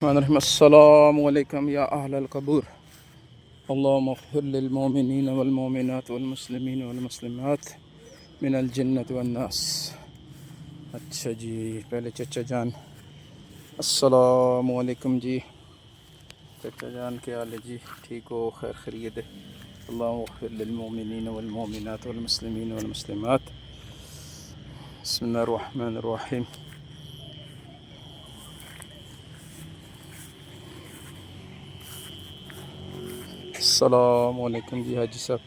السلام علیکم یا اہل القبور، اللہم اغفر للمؤمنین والمؤمنات والمسلمین والمسلمات من الجنت والناس۔ اچھا جی، پہلے چچا جان السلام علیکم جی۔ چچا جان کیا حال ہے جی؟ ٹھیک ہو؟ خیر خیریت ہے؟ اللہم اغفر للمؤمنین والمؤمنات والمسلمین والمسلمات۔ بسم اللہ الرحمن الرحیم۔ السلام علیکم جی حاجی صاحب،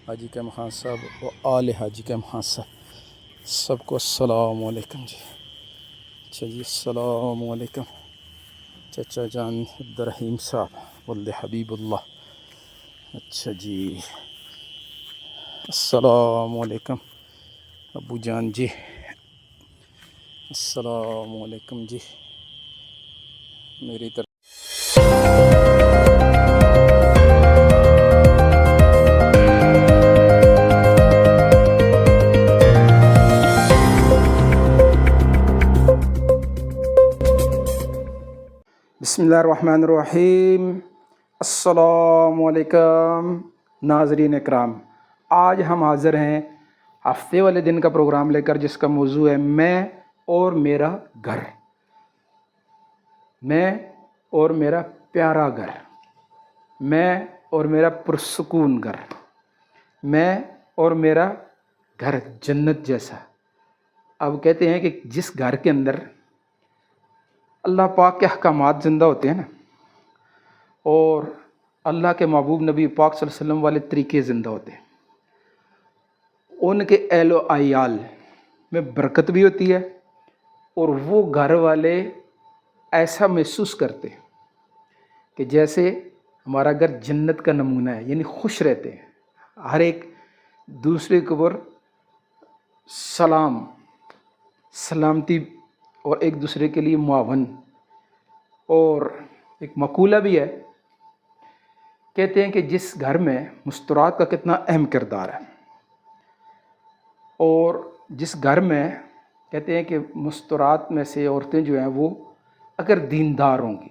حاجی کیم خان صاحب و آل حاجی کیم خان صاحب، سب کو السلام علیکم جی۔ اچھا جی، السلام علیکم چچا جان عبدالرحیم صاحب ولد حبیب اللہ۔ اچھا جی، السلام علیکم ابو جان جی، السلام علیکم جی میری طرف۔ بسم اللہ الرحمن الرحیم۔ السلام علیکم ناظرین اکرام، آج ہم حاضر ہیں ہفتے والے دن کا پروگرام لے کر، جس کا موضوع ہے میں اور میرا گھر، میں اور میرا پیارا گھر، میں اور میرا پرسکون گھر، میں اور میرا گھر جنت جیسا۔ اب کہتے ہیں کہ جس گھر کے اندر اللہ پاک کے احکامات زندہ ہوتے ہیں نا، اور اللہ کے محبوب نبی پاک صلی اللہ علیہ وسلم والے طریقے زندہ ہوتے ہیں، ان کے اہل و عیال میں برکت بھی ہوتی ہے، اور وہ گھر والے ایسا محسوس کرتے ہیں کہ جیسے ہمارا گھر جنت کا نمونہ ہے، یعنی خوش رہتے ہیں، ہر ایک دوسرے کے اوپر سلامتی اور ایک دوسرے کے لیے معاون۔ اور ایک مقولہ بھی ہے، کہتے ہیں کہ جس گھر میں مستورات کا کتنا اہم کردار ہے، اور جس گھر میں کہتے ہیں کہ مستورات میں سے عورتیں جو ہیں وہ اگر دیندار ہوں گی،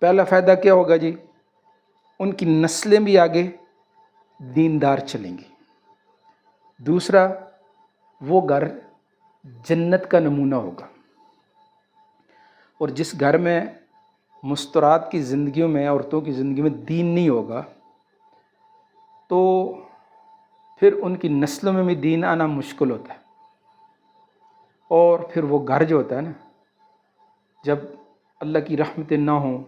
پہلا فائدہ کیا ہوگا جی؟ ان کی نسلیں بھی آگے دیندار چلیں گی۔ دوسرا، وہ گھر جنت کا نمونہ ہوگا۔ اور جس گھر میں مستورات کی زندگیوں میں، عورتوں کی زندگی میں دین نہیں ہوگا، تو پھر ان کی نسلوں میں بھی دین آنا مشکل ہوتا ہے۔ اور پھر وہ گھر جو ہوتا ہے نا، جب اللہ کی رحمتیں نہ ہوں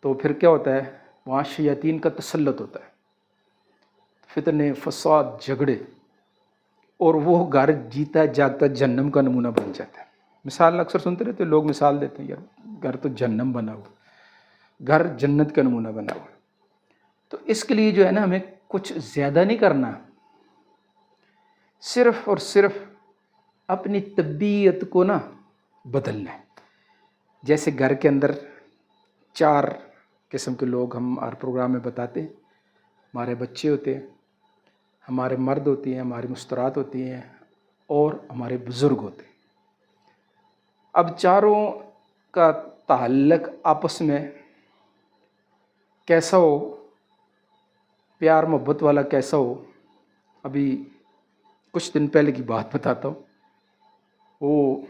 تو پھر کیا ہوتا ہے؟ وہاں شیاطین کا تسلط ہوتا ہے، فتنے، فساد، جھگڑے، اور وہ گھر جیتا جاگتا جہنم کا نمونہ بن جاتا ہے۔ مثال اکثر سنتے رہتے لوگ، مثال دیتے ہیں، یار گھر تو جہنم بنا ہوا، گھر جنت کا نمونہ بنا ہوا۔ تو اس کے لیے جو ہے نا، ہمیں کچھ زیادہ نہیں کرنا، صرف اور صرف اپنی طبیعت کو نا بدلنا ہے۔ جیسے گھر کے اندر 4 قسم کے لوگ ہم ہر پروگرام میں بتاتے ہیں، ہمارے بچے ہوتے ہیں، ہمارے مرد ہوتی ہیں، ہماری مستورات ہوتی ہیں، اور ہمارے بزرگ ہوتے ہیں۔ اب چاروں کا تعلق آپس میں کیسا ہو، پیار محبت والا کیسا ہو، ابھی کچھ دن پہلے کی بات بتاتا ہوں۔ وہ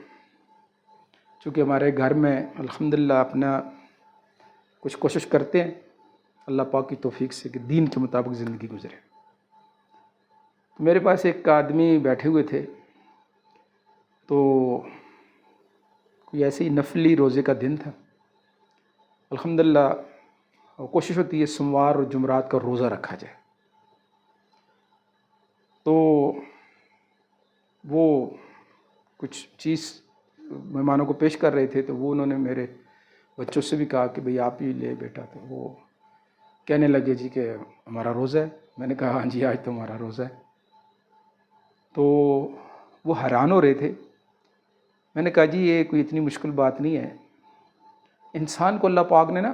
چونکہ ہمارے گھر میں الحمدللہ اپنا کچھ کوشش کرتے ہیں اللہ پاک کی توفیق سے کہ دین کے مطابق زندگی گزرے۔ تو میرے پاس ایک آدمی بیٹھے ہوئے تھے، تو کوئی ایسے ہی نفلی روزے کا دن تھا۔ الحمدللہ کوشش ہوتی ہے سوموار اور جمعرات کا روزہ رکھا جائے۔ تو وہ کچھ چیز مہمانوں کو پیش کر رہے تھے، تو وہ انہوں نے میرے بچوں سے بھی کہا کہ بھئی آپ ہی لے بیٹا۔ تو وہ کہنے لگے جی کہ ہمارا روزہ ہے۔ میں نے کہا ہاں جی، آج تو ہمارا روزہ ہے۔ تو وہ حیران ہو رہے تھے۔ میں نے کہا جی یہ کوئی اتنی مشکل بات نہیں ہے، انسان کو اللہ پاک نے نا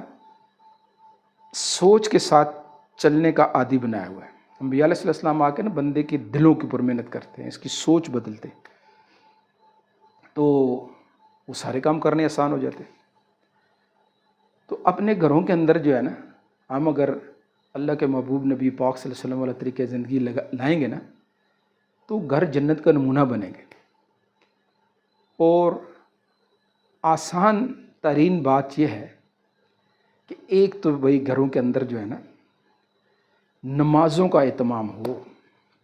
سوچ کے ساتھ چلنے کا عادی بنایا ہوا ہے۔ انبیاء علیہ السلام آ کے نا بندے کے دلوں کے اوپر محنت کرتے ہیں، اس کی سوچ بدلتے ہیں، تو وہ سارے کام کرنے آسان ہو جاتے ہیں۔ تو اپنے گھروں کے اندر جو ہے نا، ہم اگر اللہ کے محبوب نبی پاک صلی اللہ علیہ وسلم والا طریقۂ زندگی لائیں گے نا، تو گھر جنت کا نمونہ بنیں گے۔ اور آسان ترین بات یہ ہے کہ ایک تو بھائی گھروں کے اندر جو ہے نا نمازوں کا اہتمام ہو،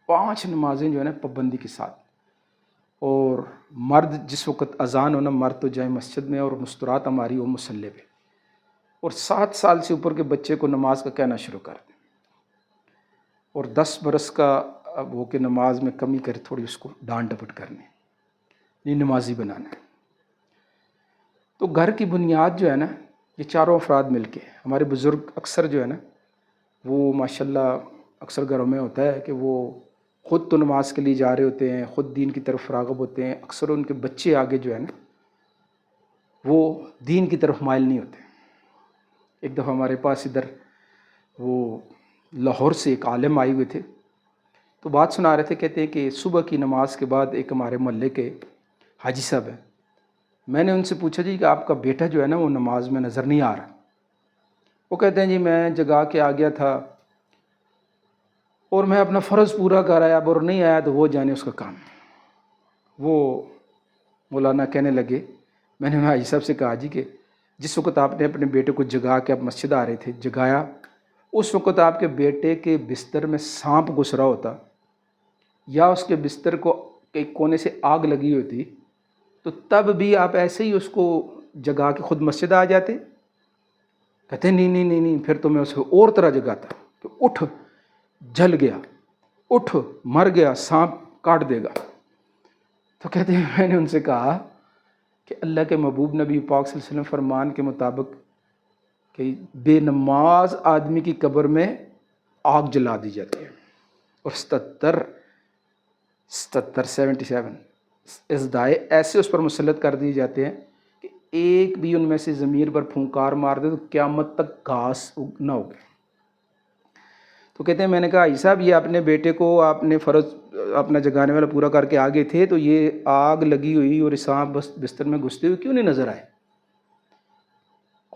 5 نمازیں جو ہے نا پابندی کے ساتھ، اور مرد جس وقت اذان ہو نا، مرد تو جائے مسجد میں، اور مستورات ہماری ہو مصلی پہ، اور 7 سال سے اوپر کے بچے کو نماز کا کہنا شروع کر دیں، اور 10 برس کا اب ہو کے نماز میں کمی کرے، تھوڑی اس کو ڈانٹ ڈپٹ کرنے، نہیں نمازی بنانا ہے۔ تو گھر کی بنیاد جو ہے نا، یہ چاروں افراد مل کے، ہمارے بزرگ اکثر جو ہے نا وہ ماشاءاللہ اکثر گھروں میں ہوتا ہے کہ وہ خود تو نماز کے لیے جا رہے ہوتے ہیں، خود دین کی طرف راغب ہوتے ہیں، اکثر ان کے بچے آگے جو ہے نا وہ دین کی طرف مائل نہیں ہوتے۔ ایک دفعہ ہمارے پاس ادھر وہ لاہور سے ایک عالم آئے ہوئے تھے، تو بات سنا رہے تھے، کہتے ہیں کہ صبح کی نماز کے بعد ایک ہمارے محلے کے حاجی صاحب ہیں، میں نے ان سے پوچھا جی کہ آپ کا بیٹا جو ہے نا وہ نماز میں نظر نہیں آ رہا۔ وہ کہتے ہیں جی میں جگا کے آ گیا تھا اور میں اپنا فرض پورا کر آیا، اور نہیں آیا تو وہ جانے اس کا کام۔ وہ مولانا کہنے لگے، میں نے حاجی صاحب سے کہا جی کہ جس وقت آپ نے اپنے بیٹے کو جگا کے آپ مسجد آ رہے تھے، جگایا، اس وقت آپ کے بیٹے کے بستر میں سانپ گھس رہا ہوتا، یا اس کے بستر کو ایک کونے سے آگ لگی ہوتی، تو تب بھی آپ ایسے ہی اس کو جگا کے خود مسجد آ جاتے؟ کہتے ہیں نہیں، پھر تو میں اسے اور طرح جگاتا کہ اٹھ، جل گیا، اٹھ، مر گیا، سانپ کاٹ دے گا۔ تو کہتے ہیں میں نے ان سے کہا کہ اللہ کے محبوب نبی پاک صلی اللہ علیہ وسلم فرمان کے مطابق کہ بے نماز آدمی کی قبر میں آگ جلا دی جاتی ہے، اور 77 ازدائے ایسے اس پر مسلط کر دیے جاتے ہیں کہ ایک بھی ان میں سے ضمیر پر پھونکار مار دے تو قیامت تک گھاس نہ ہوگی۔ تو کہتے ہیں میں نے کہا عیسی صاحب یہ اپنے بیٹے کو آپ نے فرض اپنا جگانے والا پورا کر کے آگے تھے، تو یہ آگ لگی ہوئی اور سانپ بستر میں گھستے ہوئے کیوں نہیں نظر آئے؟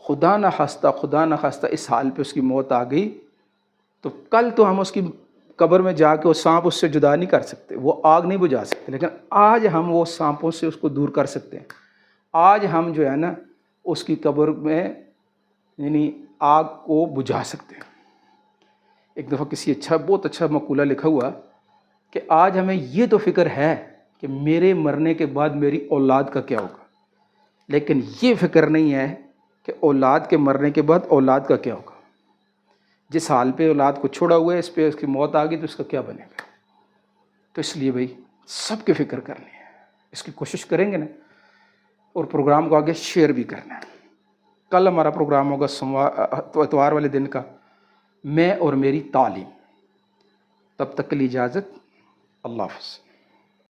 خدا نہ خواستہ اس حال پہ اس کی موت آ گئی تو کل تو ہم اس کی قبر میں جا کے وہ سانپ اس سے جدا نہیں کر سکتے، وہ آگ نہیں بجھا سکتے، لیکن آج ہم وہ سانپوں سے اس کو دور کر سکتے ہیں۔ آج ہم جو ہے نا اس کی قبر میں یعنی آگ کو بجھا سکتے ہیں۔ ایک دفعہ کسی بہت اچھا مقولہ لکھا ہوا کہ آج ہمیں یہ تو فکر ہے کہ میرے مرنے کے بعد میری اولاد کا کیا ہوگا، لیکن یہ فکر نہیں ہے کہ اولاد کے مرنے کے بعد اولاد کا کیا ہوگا۔ جس حال پہ اولاد کو چھوڑا ہوا ہے، اس پہ اس کی موت آ گئی تو اس کا کیا بنے گا۔ تو اس لیے بھائی سب کی فکر کرنی ہے، اس کی کوشش کریں گے نا، اور پروگرام کو آگے شیئر بھی کرنا ہے۔ کل ہمارا پروگرام ہوگا اتوار والے دن کا، میں اور میری تعلیم۔ تب تک کے لیے اجازت، اللہ حافظ۔